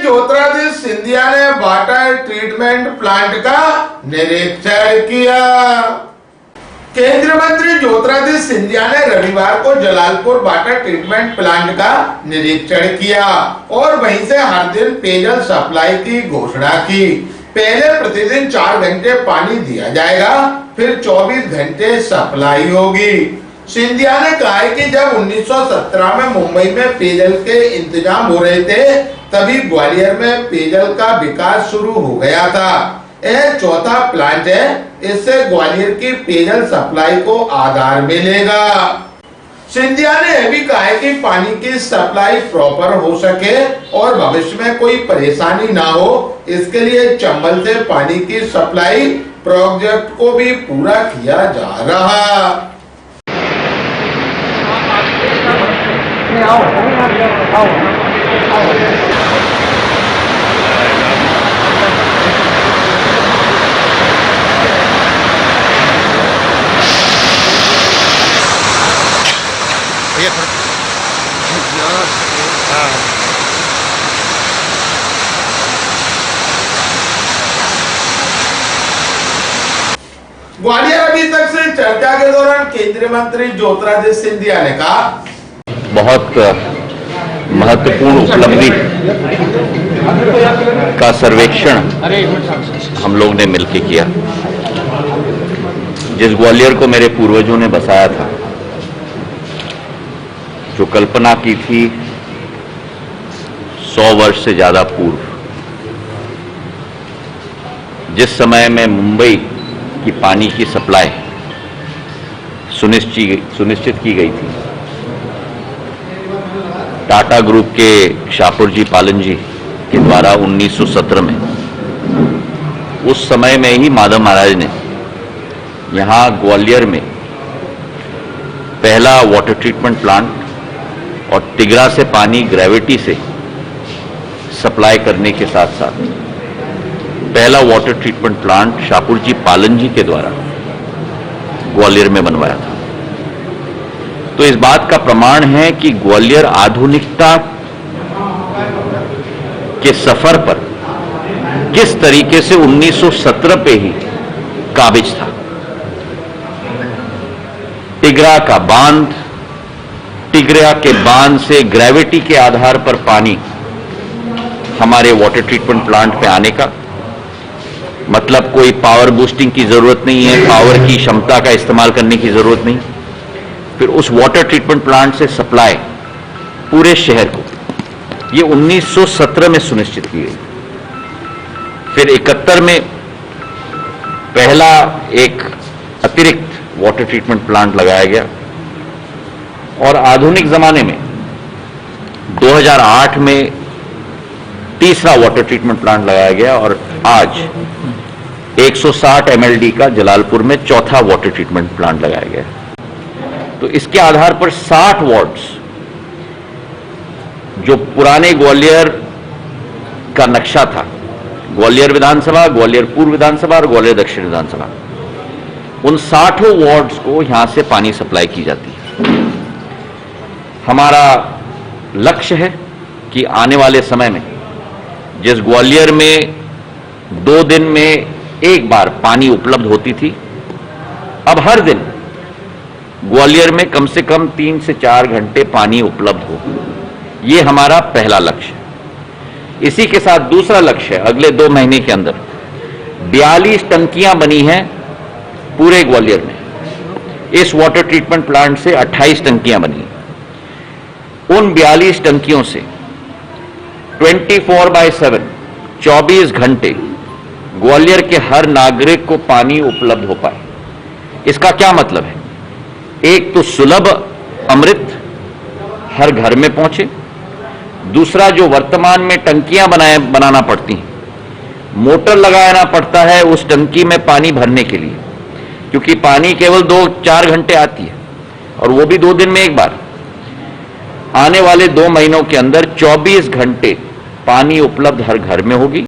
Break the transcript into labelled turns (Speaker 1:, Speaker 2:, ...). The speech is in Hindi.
Speaker 1: ज्योतिरादित्य सिंधिया ने वाटर ट्रीटमेंट प्लांट का निरीक्षण किया। केंद्रीय मंत्री ज्योतिरादित्य सिंधिया ने रविवार को जलालपुर वाटर ट्रीटमेंट प्लांट का निरीक्षण किया और वहीं से हर दिन पेयजल सप्लाई की घोषणा की। पहले प्रतिदिन 4 घंटे पानी दिया जाएगा, फिर 24 घंटे सप्लाई होगी। सिंधिया ने कहा है कि जब 1917 में मुंबई में पेयजल के इंतजाम हो रहे थे, तभी ग्वालियर में पेयजल का विकास शुरू हो गया था। यह चौथा प्लांट है, इससे ग्वालियर की पेयजल सप्लाई को आधार मिलेगा। सिंधिया ने यह भी कहा है कि पानी की सप्लाई प्रॉपर हो सके और भविष्य में कोई परेशानी ना हो, इसके लिए चंबल से पानी की सप्लाई प्रोजेक्ट को भी पूरा किया जा रहा। ग्वालियर अभी तक से चर्चा के दौरान केंद्रीय मंत्री ज्योतिरादित्य सिंधिया ने कहा,
Speaker 2: बहुत महत्वपूर्ण उपलब्धि का सर्वेक्षण हम लोग ने मिलकर किया। जिस ग्वालियर को मेरे पूर्वजों ने बसाया था, जो कल्पना की थी 100 वर्ष से ज्यादा पूर्व, जिस समय में मुंबई की पानी की सप्लाई सुनिश्चित की गई थी, टाटा ग्रुप के शाहपुरजी पालन जी के द्वारा 1917 में, उस समय में ही माधव महाराज ने यहाँ ग्वालियर में पहला वाटर ट्रीटमेंट प्लांट और तिगरा से पानी ग्रेविटी से सप्लाई करने के साथ साथ पहला वाटर ट्रीटमेंट प्लांट शाहपुरजी पालन जी के द्वारा ग्वालियर में बनवाया था। तो इस बात का प्रमाण है कि ग्वालियर आधुनिकता के सफर पर किस तरीके से 1917 पे ही काबिज था। तिगरा का बांध, तिगरा के बांध से ग्रेविटी के आधार पर पानी हमारे वाटर ट्रीटमेंट प्लांट पे आने का मतलब कोई पावर बूस्टिंग की जरूरत नहीं है, पावर की क्षमता का इस्तेमाल करने की जरूरत नहीं। फिर उस वाटर ट्रीटमेंट प्लांट से सप्लाई पूरे शहर को, ये 1917 में सुनिश्चित की गई। फिर 71 में पहला एक अतिरिक्त वाटर ट्रीटमेंट प्लांट लगाया गया और आधुनिक जमाने में 2008 में तीसरा वाटर ट्रीटमेंट प्लांट लगाया गया और आज 160 MLD का जलालपुर में चौथा वाटर ट्रीटमेंट प्लांट लगाया गया। तो इसके आधार पर 60 वार्ड्स, जो पुराने ग्वालियर का नक्शा था, ग्वालियर विधानसभा, ग्वालियर पूर्व विधानसभा और ग्वालियर दक्षिण विधानसभा, उन 60 वार्ड्स को यहां से पानी सप्लाई की जाती है। हमारा लक्ष्य है कि आने वाले समय में जिस ग्वालियर में 2 दिन में एक बार पानी उपलब्ध होती थी, अब हर दिन ग्वालियर में कम से कम 3 से 4 घंटे पानी उपलब्ध हो। ये हमारा पहला लक्ष्य है। इसी के साथ दूसरा लक्ष्य है, अगले 2 महीने के अंदर 42 टंकियां बनी हैं पूरे ग्वालियर में। इस वाटर ट्रीटमेंट प्लांट से 28 टंकियां बनी। उन 42 टंकियों से 24/7 24 घंटे ग्वालियर के हर नागरिक को पानी उपलब्ध हो पाए। इसका क्या मतलब है? एक तो सुलभ अमृत हर घर में पहुंचे, दूसरा जो वर्तमान में टंकियां बनाना पड़ती हैं, मोटर लगाना पड़ता है उस टंकी में पानी भरने के लिए, क्योंकि पानी केवल 2-4 घंटे आती है और वो भी 2 दिन में एक बार। आने वाले 2 महीनों के अंदर 24 घंटे पानी उपलब्ध हर घर में होगी।